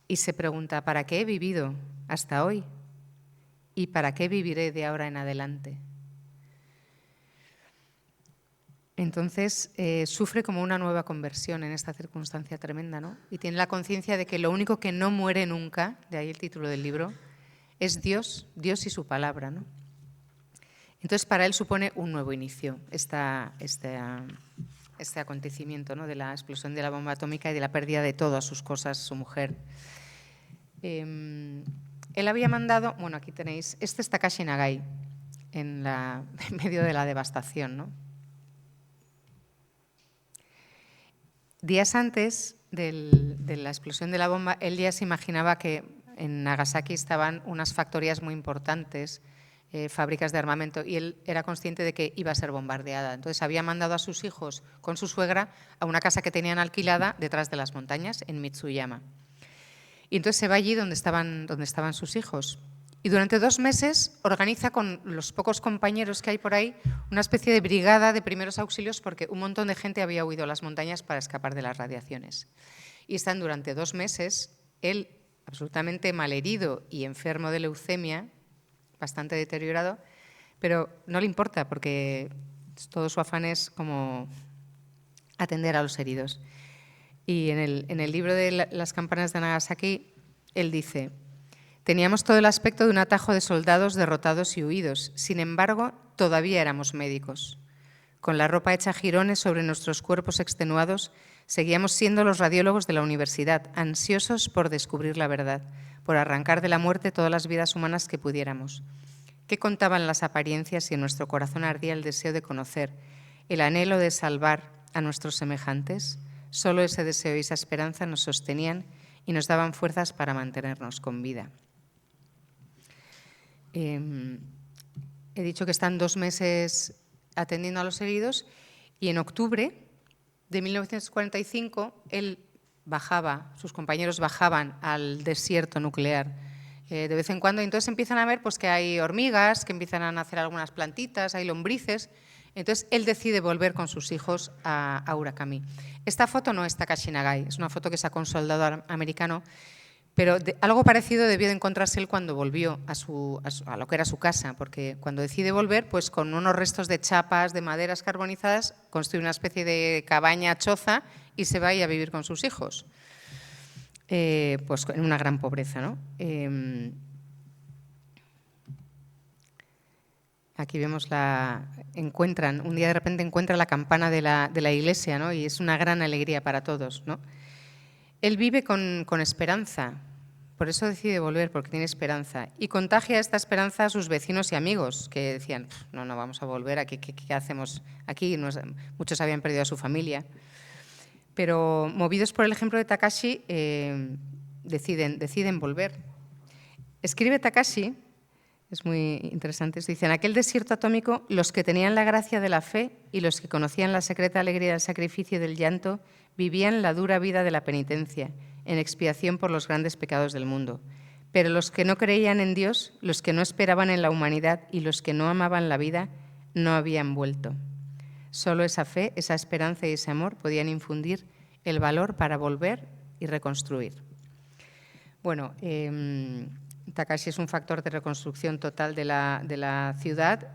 Y se pregunta, ¿para qué he vivido hasta hoy? ¿Y para qué viviré de ahora en adelante? Entonces sufre como una nueva conversión en esta circunstancia tremenda, ¿no? Y tiene la conciencia de que lo único que no muere nunca, de ahí el título del libro, es Dios, Dios y su palabra, ¿no? Entonces para él supone un nuevo inicio este acontecimiento, ¿no? De la explosión de la bomba atómica y de la pérdida de todas sus cosas, su mujer. Él había mandado, bueno, aquí tenéis, este es Takashi Nagai, en medio de la devastación, ¿no? Días antes de la explosión de la bomba, él ya se imaginaba que en Nagasaki estaban unas factorías muy importantes, fábricas de armamento, y él era consciente de que iba a ser bombardeada. Entonces había mandado a sus hijos con su suegra a una casa que tenían alquilada detrás de las montañas, en Mitsuyama. Y entonces se va allí donde estaban sus hijos. Y durante 2 meses organiza con los pocos compañeros que hay por ahí una especie de brigada de primeros auxilios porque un montón de gente había huido a las montañas para escapar de las radiaciones. Y están durante 2 meses, él absolutamente malherido y enfermo de leucemia, bastante deteriorado, pero no le importa porque todo su afán es como atender a los heridos. Y en el libro de Las campanas de Nagasaki, él dice: teníamos todo el aspecto de un atajo de soldados derrotados y huidos. Sin embargo, todavía éramos médicos. Con la ropa hecha jirones sobre nuestros cuerpos extenuados, seguíamos siendo los radiólogos de la universidad, ansiosos por descubrir la verdad, por arrancar de la muerte todas las vidas humanas que pudiéramos. ¿Qué contaban las apariencias y en nuestro corazón ardía el deseo de conocer, el anhelo de salvar a nuestros semejantes? Solo ese deseo y esa esperanza nos sostenían y nos daban fuerzas para mantenernos con vida. He dicho que están 2 meses atendiendo a los heridos y en octubre de 1945 sus compañeros bajaban al desierto nuclear de vez en cuando, y entonces empiezan a ver pues, que hay hormigas, que empiezan a nacer algunas plantitas, hay lombrices. Entonces él decide volver con sus hijos a Urakami. Esta foto no es Takashi Nagai, es una foto que sacó un soldado americano, pero algo parecido debió de encontrarse él cuando volvió a lo que era su casa, porque cuando decide volver, pues con unos restos de chapas, de maderas carbonizadas, construye una especie de cabaña choza y se va a vivir con sus hijos, pues en una gran pobreza, ¿no? Aquí vemos un día de repente encuentra la campana de la iglesia, ¿no? Y es una gran alegría para todos, ¿no? Él vive con esperanza, por eso decide volver, porque tiene esperanza. Y contagia esta esperanza a sus vecinos y amigos, que decían, no vamos a volver, aquí, ¿qué hacemos aquí? Muchos habían perdido a su familia. Pero movidos por el ejemplo de Takashi, deciden volver. Escribe Takashi, es muy interesante, dice: en aquel desierto atómico, los que tenían la gracia de la fe y los que conocían la secreta alegría del sacrificio y del llanto vivían la dura vida de la penitencia, en expiación por los grandes pecados del mundo. Pero los que no creían en Dios, los que no esperaban en la humanidad y los que no amaban la vida, no habían vuelto. Solo esa fe, esa esperanza y ese amor podían infundir el valor para volver y reconstruir. Bueno, Takashi es un factor de reconstrucción total de la ciudad.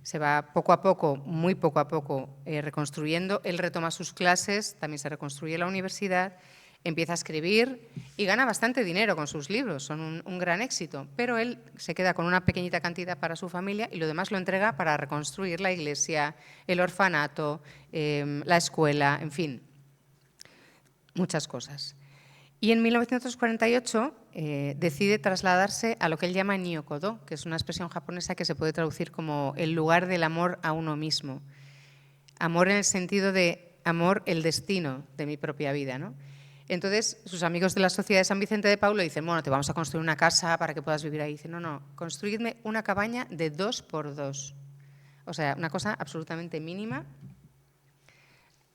se va poco a poco, muy poco a poco, reconstruyendo. Él retoma sus clases, también se reconstruye la universidad, empieza a escribir y gana bastante dinero con sus libros, son un gran éxito, pero él se queda con una pequeñita cantidad para su familia y lo demás lo entrega para reconstruir la iglesia, el orfanato, la escuela, en fin, muchas cosas. Y en 1948 decide trasladarse a lo que él llama Nyokodo, que es una expresión japonesa que se puede traducir como el lugar del amor a uno mismo. Amor en el sentido de amor, el destino de mi propia vida, ¿no? Entonces, sus amigos de la Sociedad de San Vicente de Paulo dicen, bueno, te vamos a construir una casa para que puedas vivir ahí. Dicen, no, construidme una cabaña de 2 por 2. O sea, una cosa absolutamente mínima.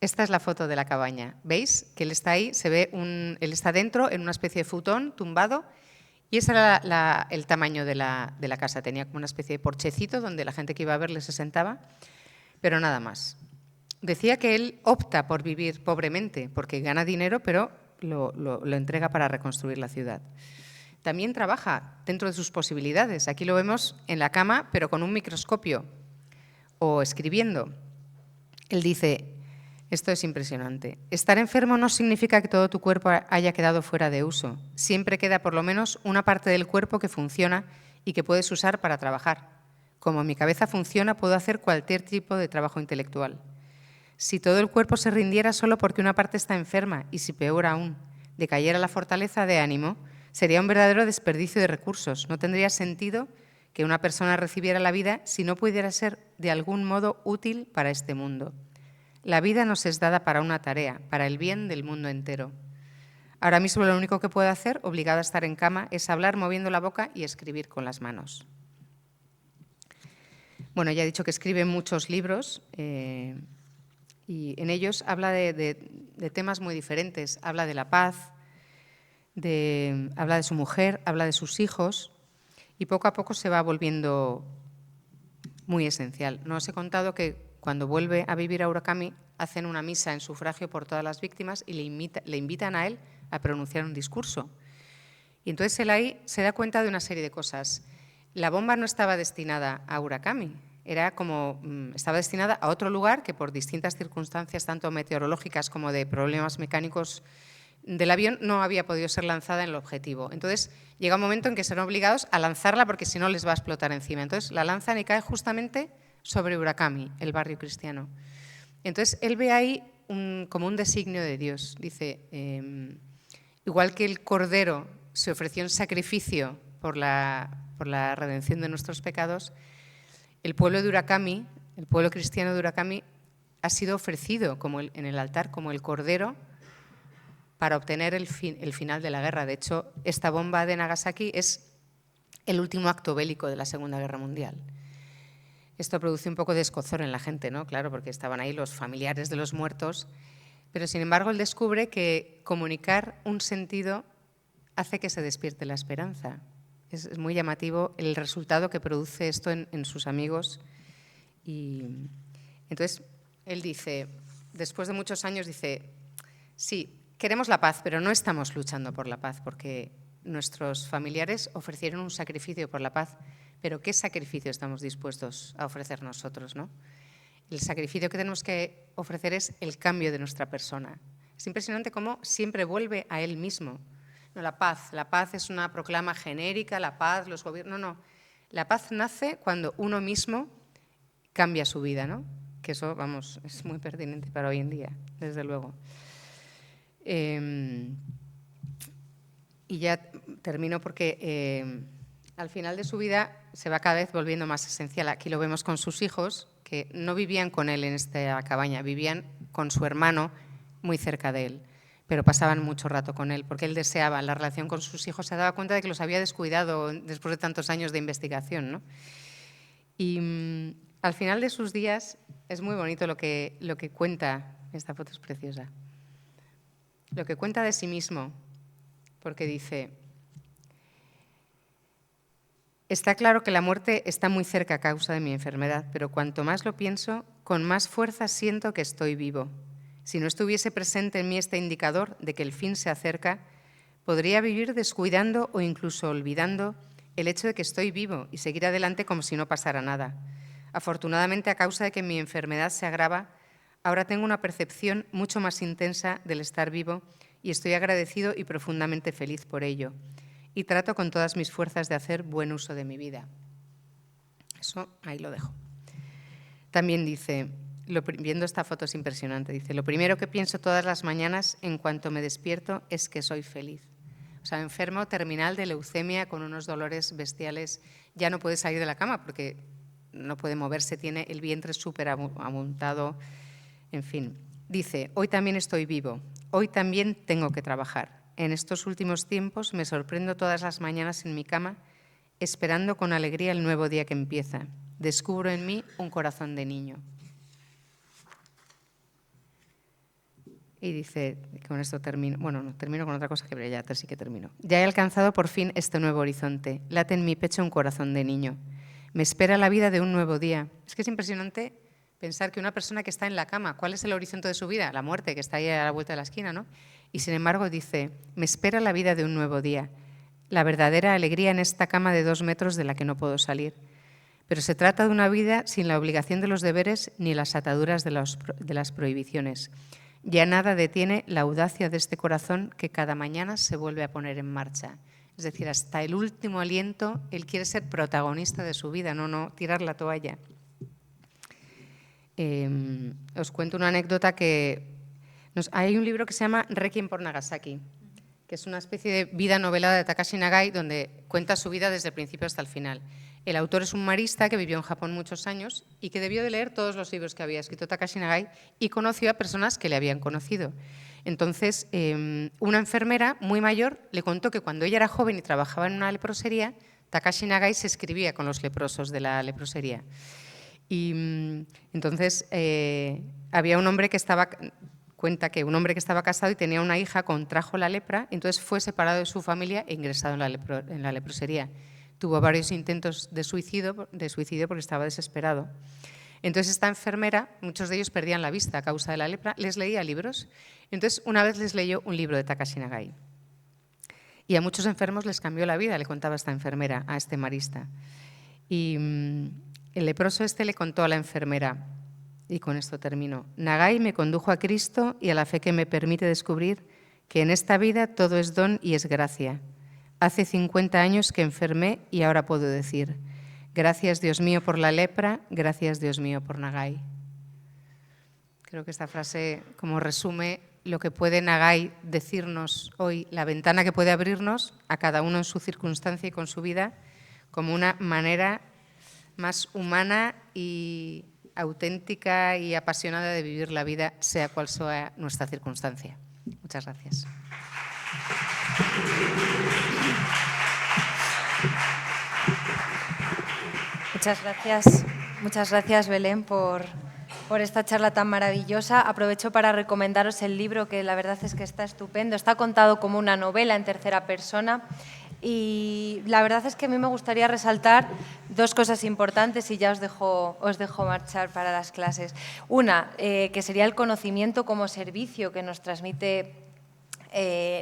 Esta es la foto de la cabaña. ¿Veis? Que él está ahí, se ve él está dentro en una especie de futón tumbado y ese era el tamaño de la casa. Tenía como una especie de porchecito donde la gente que iba a verle se sentaba, pero nada más. Decía que él opta por vivir pobremente porque gana dinero, pero lo entrega para reconstruir la ciudad. También trabaja dentro de sus posibilidades. Aquí lo vemos en la cama, pero con un microscopio o escribiendo. Él dice, esto es impresionante, estar enfermo no significa que todo tu cuerpo haya quedado fuera de uso. Siempre queda por lo menos una parte del cuerpo que funciona y que puedes usar para trabajar. Como mi cabeza funciona, puedo hacer cualquier tipo de trabajo intelectual. Si todo el cuerpo se rindiera solo porque una parte está enferma y si peor aún, decayera la fortaleza de ánimo, sería un verdadero desperdicio de recursos. No tendría sentido que una persona recibiera la vida si no pudiera ser de algún modo útil para este mundo. La vida nos es dada para una tarea, para el bien del mundo entero. Ahora mismo lo único que puedo hacer, obligada a estar en cama, es hablar moviendo la boca y escribir con las manos. Bueno, ya he dicho que escribe muchos libros y en ellos habla de temas muy diferentes. Habla de la paz, habla de su mujer, habla de sus hijos y poco a poco se va volviendo muy esencial. No os he contado que cuando vuelve a vivir a Urakami hacen una misa en sufragio por todas las víctimas y le invitan a él a pronunciar un discurso. Y entonces él ahí se da cuenta de una serie de cosas. La bomba no estaba destinada a Urakami, estaba destinada a otro lugar que por distintas circunstancias, tanto meteorológicas como de problemas mecánicos del avión, no había podido ser lanzada en el objetivo. Entonces llega un momento en que serán obligados a lanzarla porque si no les va a explotar encima. Entonces la lanzan y cae justamente sobre Urakami, el barrio cristiano. Entonces él ve ahí como un designio de Dios. Dice, igual que el Cordero se ofreció en sacrificio por la redención de nuestros pecados, el pueblo de Urakami, el pueblo cristiano de Urakami, ha sido ofrecido en el altar como el Cordero para obtener el final de la guerra. De hecho, esta bomba de Nagasaki es el último acto bélico de la Segunda Guerra Mundial. Esto produce un poco de escozor en la gente, ¿no? Claro, porque estaban ahí los familiares de los muertos, pero sin embargo él descubre que comunicar un sentido hace que se despierte la esperanza. Es muy llamativo el resultado que produce esto en sus amigos. Y entonces él dice, después de muchos años, dice, sí, queremos la paz, pero no estamos luchando por la paz, porque nuestros familiares ofrecieron un sacrificio por la paz, pero ¿qué sacrificio estamos dispuestos a ofrecer nosotros, ¿no? El sacrificio que tenemos que ofrecer es el cambio de nuestra persona. Es impresionante cómo siempre vuelve a él mismo. No, la paz es una proclama genérica, la paz, los gobiernos, no. La paz nace cuando uno mismo cambia su vida, ¿no? Que eso, vamos, es muy pertinente para hoy en día, desde luego. Y ya termino porque al final de su vida se va cada vez volviendo más esencial. Aquí lo vemos con sus hijos, que no vivían con él en esta cabaña, vivían con su hermano muy cerca de él, pero pasaban mucho rato con él, porque él deseaba la relación con sus hijos, se daba cuenta de que los había descuidado después de tantos años de investigación, ¿no? Y al final de sus días es muy bonito lo que cuenta, esta foto es preciosa, lo que cuenta de sí mismo, porque dice, está claro que la muerte está muy cerca a causa de mi enfermedad, pero cuanto más lo pienso, con más fuerza siento que estoy vivo. Si no estuviese presente en mí este indicador de que el fin se acerca, podría vivir descuidando o incluso olvidando el hecho de que estoy vivo y seguir adelante como si no pasara nada. Afortunadamente, a causa de que mi enfermedad se agrava, ahora tengo una percepción mucho más intensa del estar vivo y estoy agradecido y profundamente feliz por ello. Y trato con todas mis fuerzas de hacer buen uso de mi vida. Eso ahí lo dejo. También dice, viendo esta foto es impresionante, dice, lo primero que pienso todas las mañanas en cuanto me despierto es que soy feliz. O sea, enfermo terminal de leucemia con unos dolores bestiales, ya no puede salir de la cama porque no puede moverse, tiene el vientre súper abultado, en fin. Dice, hoy también estoy vivo, hoy también tengo que trabajar. En estos últimos tiempos me sorprendo todas las mañanas en mi cama, esperando con alegría el nuevo día que empieza. Descubro en mí un corazón de niño. Y dice, con esto termino, bueno, no, termino con otra cosa que ya sí que termino. Ya he alcanzado por fin este nuevo horizonte. Late en mi pecho un corazón de niño. Me espera la vida de un nuevo día. Es que es impresionante pensar que una persona que está en la cama, ¿cuál es el horizonte de su vida? La muerte, que está ahí a la vuelta de la esquina, ¿no? Y sin embargo dice, me espera la vida de un nuevo día. La verdadera alegría en esta cama de 2 metros de la que no puedo salir. Pero se trata de una vida sin la obligación de los deberes ni las ataduras de las prohibiciones. Ya nada detiene la audacia de este corazón que cada mañana se vuelve a poner en marcha. Es decir, hasta el último aliento, él quiere ser protagonista de su vida, no tirar la toalla. Os cuento una anécdota que... hay un libro que se llama Requiem por Nagasaki, que es una especie de vida novelada de Takashi Nagai, donde cuenta su vida desde el principio hasta el final. El autor es un marista que vivió en Japón muchos años y que debió de leer todos los libros que había escrito Takashi Nagai y conoció a personas que le habían conocido. Entonces, una enfermera muy mayor le contó que cuando ella era joven y trabajaba en una leprosería, Takashi Nagai se escribía con los leprosos de la leprosería. Y entonces había un hombre que cuenta que un hombre que estaba casado y tenía una hija contrajo la lepra, entonces fue separado de su familia e ingresado en la leprosería. Tuvo varios intentos de suicidio porque estaba desesperado. Entonces esta enfermera, muchos de ellos perdían la vista a causa de la lepra, les leía libros. Entonces una vez les leyó un libro de Takashi Nagai. Y a muchos enfermos les cambió la vida, le contaba esta enfermera a este marista. Y el leproso le contó a la enfermera, y con esto termino, Nagai me condujo a Cristo y a la fe que me permite descubrir que en esta vida todo es don y es gracia. Hace 50 años que enfermé y ahora puedo decir, gracias Dios mío por la lepra, gracias Dios mío por Nagai. Creo que esta frase como resume lo que puede Nagai decirnos hoy, la ventana que puede abrirnos a cada uno en su circunstancia y con su vida, como una manera más humana y auténtica y apasionada de vivir la vida, sea cual sea nuestra circunstancia. Muchas gracias. Muchas gracias Belén por esta charla tan maravillosa. Aprovecho para recomendaros el libro, que la verdad es que está estupendo. Está contado como una novela en tercera persona. Y la verdad es que a mí me gustaría resaltar 2 cosas importantes y ya os dejo marchar para las clases. Una, que sería el conocimiento como servicio que nos transmite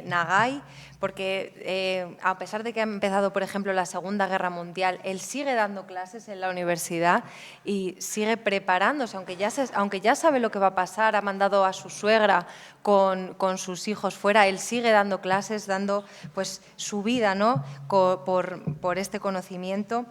Nagai, porque a pesar de que ha empezado, por ejemplo, la Segunda Guerra Mundial, él sigue dando clases en la universidad y sigue preparándose, aunque ya sabe lo que va a pasar, ha mandado a su suegra con sus hijos fuera, él sigue dando clases, dando pues su vida, ¿no?, por este conocimiento.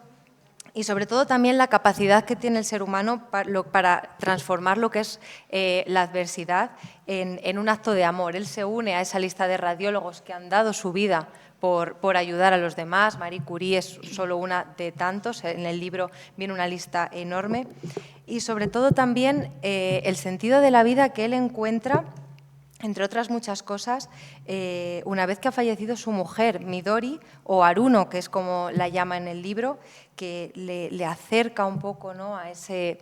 Y sobre todo también la capacidad que tiene el ser humano para transformar lo que es la adversidad en un acto de amor. Él se une a esa lista de radiólogos que han dado su vida por ayudar a los demás. Marie Curie es solo una de tantos, en el libro viene una lista enorme. Y sobre todo también el sentido de la vida que él encuentra, entre otras muchas cosas, una vez que ha fallecido su mujer, Midori, o Haruno, que es como la llama en el libro, que le acerca un poco, ¿no?, a ese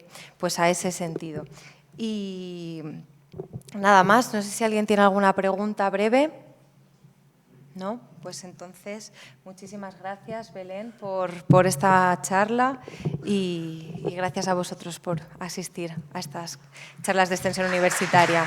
sentido. Y nada más, no sé si alguien tiene alguna pregunta breve. ¿No? Pues entonces, muchísimas gracias, Belén, por esta charla y gracias a vosotros por asistir a estas charlas de extensión universitaria.